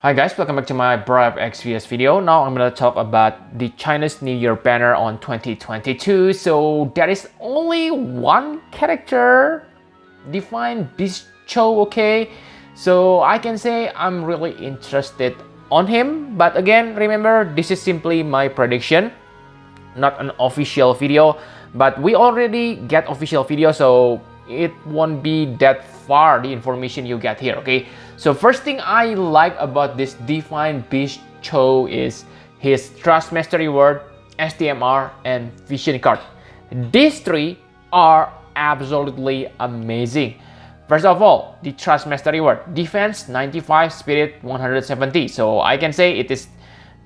Hi guys, welcome back to my Brave XVS video. Now I'm gonna talk about the Chinese New Year banner on 2022. So there is only one character defined Beast Chow, okay? So I can say I'm really interested on him. But again, remember, this is simply my prediction, not an official video. But we already get official video, so it won't be that far the information you get here, okay? So first thing I like about this Defined Beast Chow is his Trust Mastery Word, STMR, and Vision card. These three are absolutely amazing. First of all, the Trust Mastery Word, Defense 95, Spirit 170. So I can say it is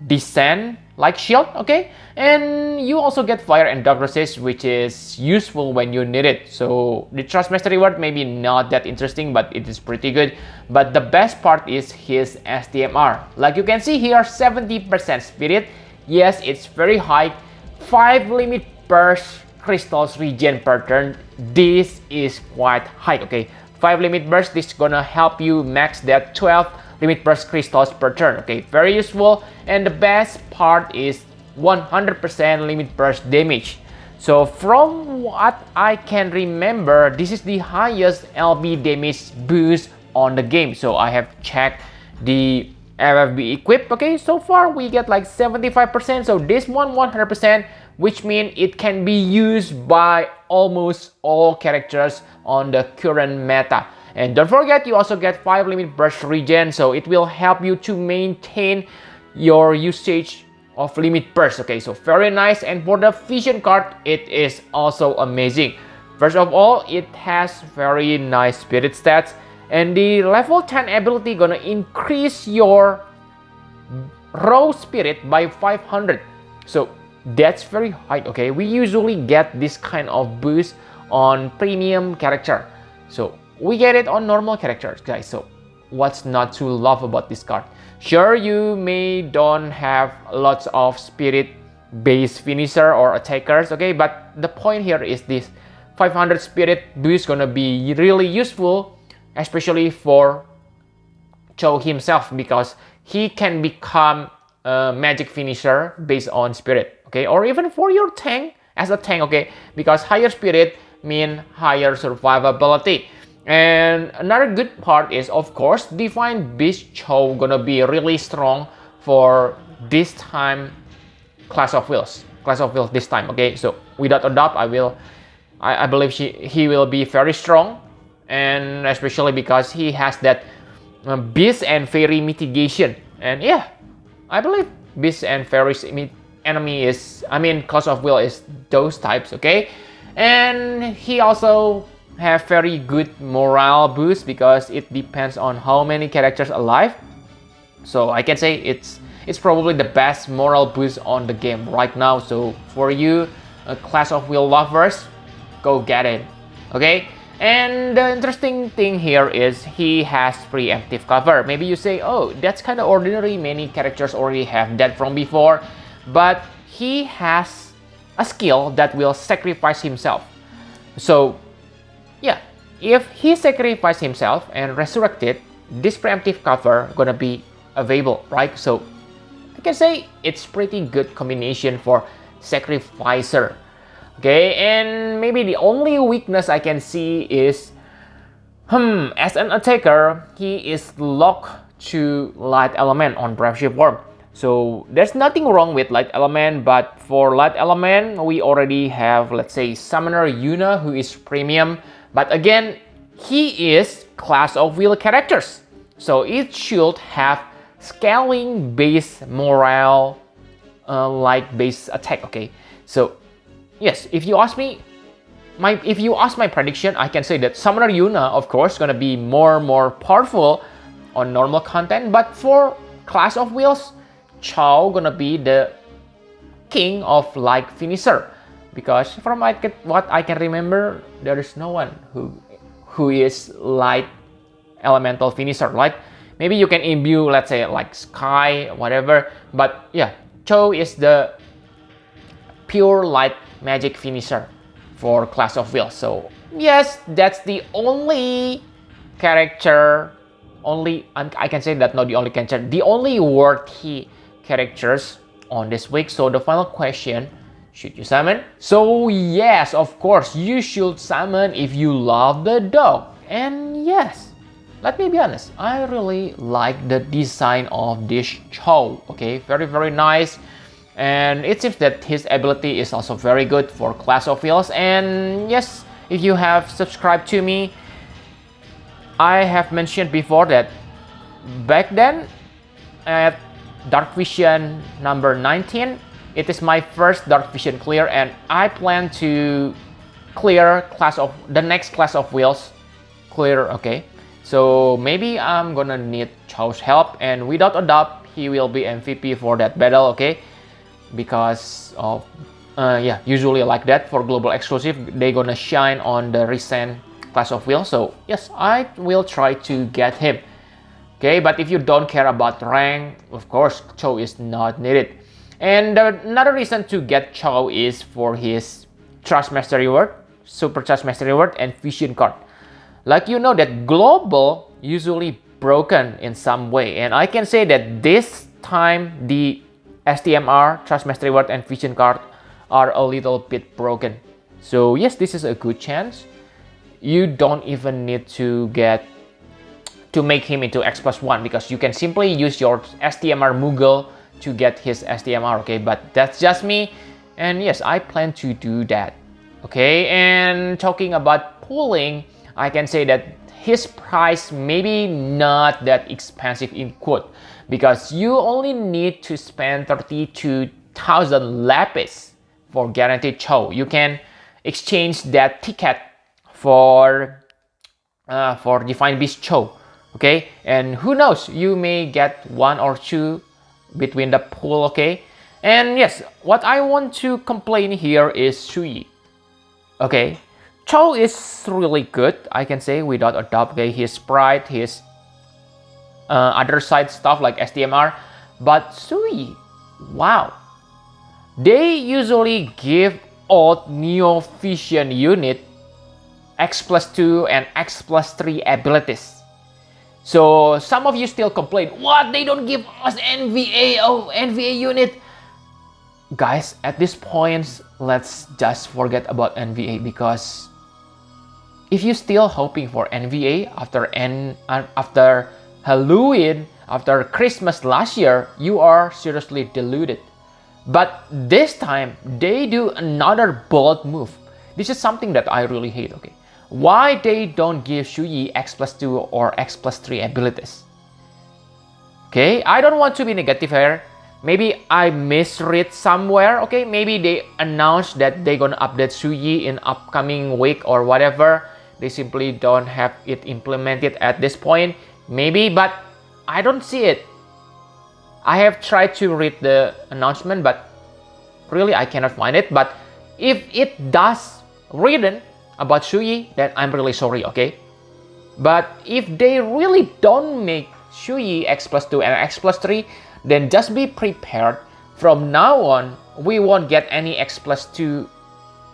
descent like shield, okay? And you also get fire and dark resist, which is useful when you need it. So the Trust Mastery Word maybe not that interesting, but it is pretty good. But the best part is his STMR. Like you can see here, 70% spirit. Yes, it's very high. 5 limit burst crystals regen per turn. This is quite high, okay? 5 limit burst, this is gonna help you max that 12 limit burst crystals per turn, okay? Very useful. And the best part is 100% limit burst damage. So from what I can remember, this is the highest LB damage boost on the game. So I have checked the FFBE equip, okay? So far we get like 75%, so this one 100%, which means it can be used by almost all characters on the current meta. And don't forget, you also get 5 limit burst regen, so it will help you to maintain your usage of limit burst, okay? So very nice. And for the vision card, it is also amazing. First of all, it has very nice spirit stats, and the level 10 ability gonna increase your raw spirit by 500. So that's very high, okay? We usually get this kind of boost on premium character, so we get it on normal characters, guys. So what's not to love about this card? Sure, you may don't have lots of spirit based finisher or attackers, okay? But the point here is this 500 spirit boost gonna be really useful, especially for Chow himself, because he can become a magic finisher based on spirit, okay? Or even for your tank, as a tank, okay? Because higher spirit mean higher survivability. And another good part is, of course, Defined Beast Chow gonna be really strong for this time class of wheels this time, okay? So without a doubt, I believe he will be very strong, and especially because he has that beast and fairy mitigation. And yeah, I believe beast and fairy enemy is, class of wheel is those types, okay? And he also have very good morale boost because it depends on how many characters alive. So I can say it's probably the best morale boost on the game right now. So for you, class of wheel lovers, go get it, okay? And the interesting thing here is he has preemptive cover. Maybe you say, oh, that's kind of ordinary, many characters already have that from before. But he has a skill that will sacrifice himself. So yeah, if he sacrifices himself and resurrected, this preemptive cover gonna be available, right? So I can say it's pretty good combination for sacrificer, okay? And maybe the only weakness I can see is, as an attacker, he is locked to light element on Brave Shift Worm. So there's nothing wrong with light element, but for light element, we already have, let's say, Summoner Yuna, who is premium. But again, he is class of wheel characters, so it should have scaling based morale, like base attack, okay? So yes, if you ask me, my prediction, I can say that Summoner Yuna, of course, gonna be more powerful on normal content. But for class of wheels, Chow gonna be the king of like finisher. Because from what I can remember, there is no one who is light elemental finisher. Like maybe you can imbue, let's say, like Sky, whatever. But yeah, Chow is the pure light magic finisher for class of wheels. So yes, that's the only character only, I can say that not the only character, the only worthy characters on this week. So the final question, should you summon? So yes, of course, you should summon if you love the dog. And yes, let me be honest, I really like the design of this Chow. Okay, very nice. And it seems that his ability is also very good for Clash of Wheels. And yes, if you have subscribed to me, I have mentioned before that back then at Dark Vision number 19, it is my first Dark Vision clear, and I plan to clear the next Clash of Wheels clear. Okay, so maybe I'm gonna need Chow's help, and without a doubt he will be MVP for that battle. Okay, because of yeah, usually like that for global exclusive, they gonna shine on the recent Clash of Wheels. So yes, I will try to get him. Okay, but if you don't care about rank, of course Chow is not needed. And another reason to get Chow is for his Trust Master reward, Super Trust Master reward, and Vision card. Like you know that global usually broken in some way, and I can say that this time the STMR, Trust Master reward, and Vision card are a little bit broken. So yes, this is a good chance. You don't even need to make him into X+1, because you can simply use your STMR Moogle to get his STMR. Okay, but that's just me, and yes, I plan to do that. Okay, and talking about pulling, I can say that his price maybe not that expensive in quote, because you only need to spend 32,000 lapis for guaranteed Chow. You can exchange that ticket for Divine Beast Chow. Okay, and who knows, you may get one or two between the pool. Okay, and yes, what I want to complain here is Sui. Okay, Chow is really good, I can say without a doubt. Okay, his sprite, his other side stuff like STMR, but Sui, wow, they usually give old Neo Vision unit X+2 and X+3 abilities. So some of you still complain, what, they don't give us NVA, oh, NVA unit. Guys, at this point, let's just forget about NVA, because if you're still hoping for NVA after Halloween, after Christmas last year, you are seriously deluded. But this time, they do another bold move. This is something that I really hate. Okay, why they don't give Shuyi X+2 or X+3 abilities? Okay, I don't want to be negative here. Maybe I misread somewhere. Okay, maybe they announced that they're gonna update Shuyi in upcoming week or whatever. They simply don't have it implemented at this point. Maybe, but I don't see it. I have tried to read the announcement, but really I cannot find it. But if it does written about Shuyi, then I'm really sorry. Okay, but if they really don't make Shuyi X+2 and X+3, then just be prepared. From now on, we won't get any X+2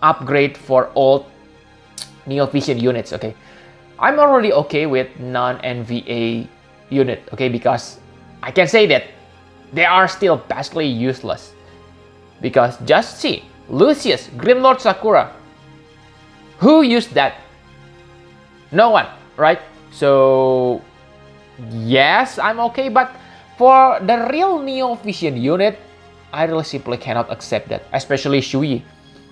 upgrade for old Neo Vision units. Okay, I'm already okay with non-NVA unit. Okay, because I can say that they are still basically useless. Because just see, Lucius, Grimlord Sakura, who used that? No one, right? So yes, I'm okay, but for the real Neo Vision unit, I really simply cannot accept that, especially Shuyi.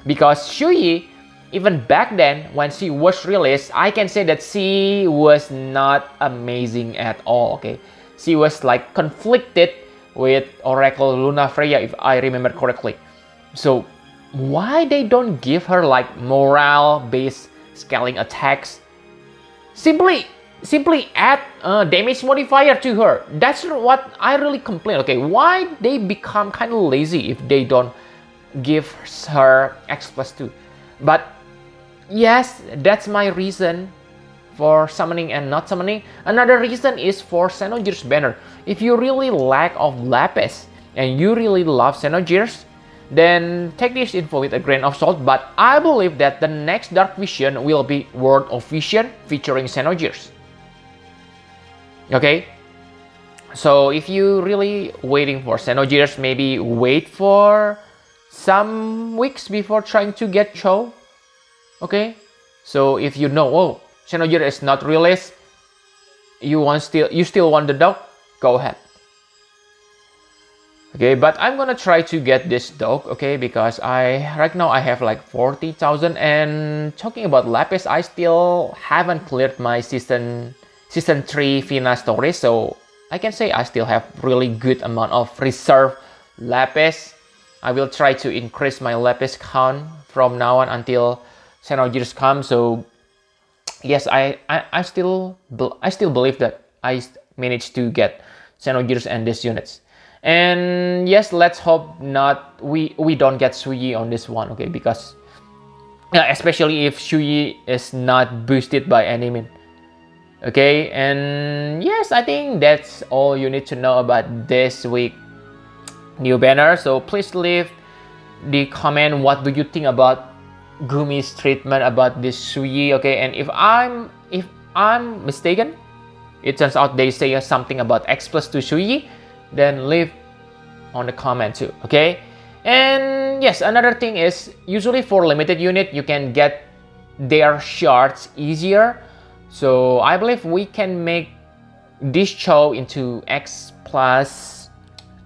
Because Shuyi, even back then when she was released, I can say that she was not amazing at all. Okay, she was like conflicted with Oracle Luna Freya, if I remember correctly. So why they don't give her like morale-based scaling attacks? Simply add damage modifier to her. That's what I really complain. Okay, why they become kind of lazy if they don't give her X+2? But yes, that's my reason for summoning and not summoning. Another reason is for Xenogears banner. If you really lack of lapis and you really love Xenogears, then take this info with a grain of salt. But I believe that the next Dark Vision will be World of Vision featuring Xenogears. Okay, so if you really waiting for Xenogears, maybe wait for some weeks before trying to get Chow. Okay, so if you know, oh, Xenogears is not released, you still want the dog, go ahead. Okay, but I'm gonna try to get this dog, okay, because right now I have like 40,000. And talking about lapis, I still haven't cleared my season 3 Fina story, so I can say I still have really good amount of reserve lapis. I will try to increase my lapis count from now on until Xenogears come. So yes, I still believe that I managed to get Xenogears and these units. And yes, let's hope not we don't get Shuyi on this one, okay? Because yeah, especially if Shuyi is not boosted by any mean. Okay, and yes, I think that's all you need to know about this week new banner. So please leave the comment what do you think about Gumi's treatment about this Shuyi, okay? And if I'm mistaken, it turns out they say something about X plus 2 Shuyi, then leave on the comment too, okay? And yes, another thing is usually for limited unit you can get their shards easier. So I believe we can make this Chow into X plus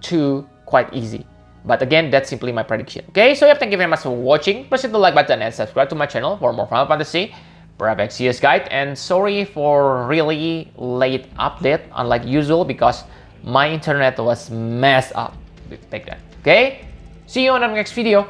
2 quite easy. But again, that's simply my prediction. Okay, so yeah, thank you very much for watching. Please hit the like button and subscribe to my channel for more Final Fantasy Brave CS guide. And sorry for really late update, unlike usual, because my internet was messed up back then. Okay, see you on the next video.